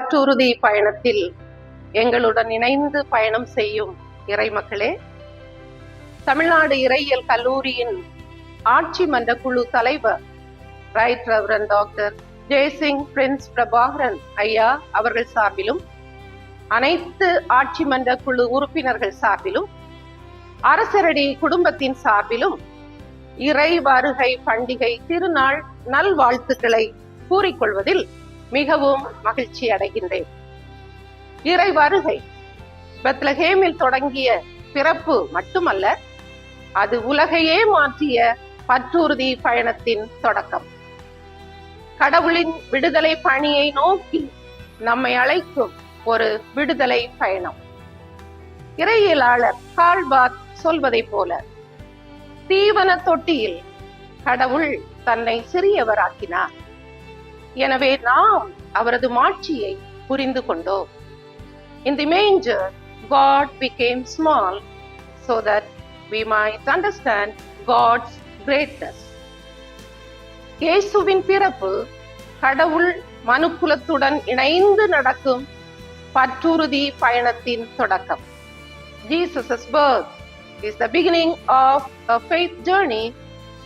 பற்றுறுதி பயணத்தில் எங்களுடன் இணைந்து பயணம் செய்யும் இறைமக்களே, தமிழ்நாடு இறையியல் கல்லூரியின் ஆட்சி மன்ற குழு தலைவர் right reverend doctor Jaisingh Prince Prabhakaran ஐயா அவர்கள் சார்பிலும், அனைத்து ஆட்சி மன்ற குழு உறுப்பினர்கள் சார்பிலும், அரசரடி குடும்பத்தின் சார்பிலும் இறை வருகை பண்டிகை திருநாள் நல்வாழ்த்துக்களை கூறிக்கொள்வதில் மிகவும் மகிழ்ச்சி அடைகின்றேன். இறை வருகை பெத்லகேமில் தொடங்கிய பிறப்பு மட்டுமல்ல, அது உலகையே மாற்றிய பற்றுறுதி பயணத்தின் தொடக்கம். கடவுளின் விடுதலை பணியை நோக்கி நம்மை அழைக்கும் ஒரு விடுதலை பயணம். இறையியலாளர் கால்பாத் சொல்வதை போல, தீவன தொட்டியில் கடவுள் தன்னை சிறியவராக்கினார். எனவே நாம் அவரது மாட்சியை புரிந்து கொண்டோம். In the manger, God became small so that we might understand God's greatness. இயேசுவின் பிறப்பு கடவுள் மனுக்குலத்துடன் இணைந்து நடக்கும் பற்றுறுதி பயணத்தின் தொடக்கம். Jesus' birth is the beginning of a faith journey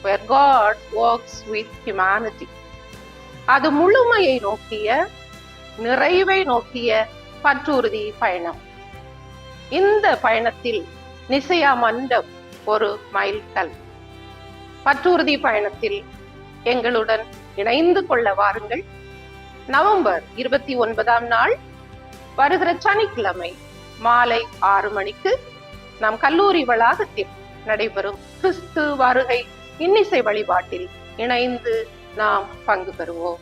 where God walks with humanity. அது முழுமையை நோக்கிய, நிறைவை நோக்கிய பற்றுறுதி பயணம். இந்த பயணத்தில் நிசையா மன்றம் ஒரு மைல்கல். பற்றுறுதி பயணத்தில் எங்களுடன் இணைந்து கொள்ள வாருங்கள். நவம்பர் 29ஆம் நாள் வருகிற சனிக்கிழமை மாலை 6 மணிக்கு நம் கல்லூரி வளாகத்தில் நடைபெறும் கிறிஸ்து வருகை இன்னிசை வழிபாட்டில் இணைந்து நாம் பங்கு பெறுவோம்.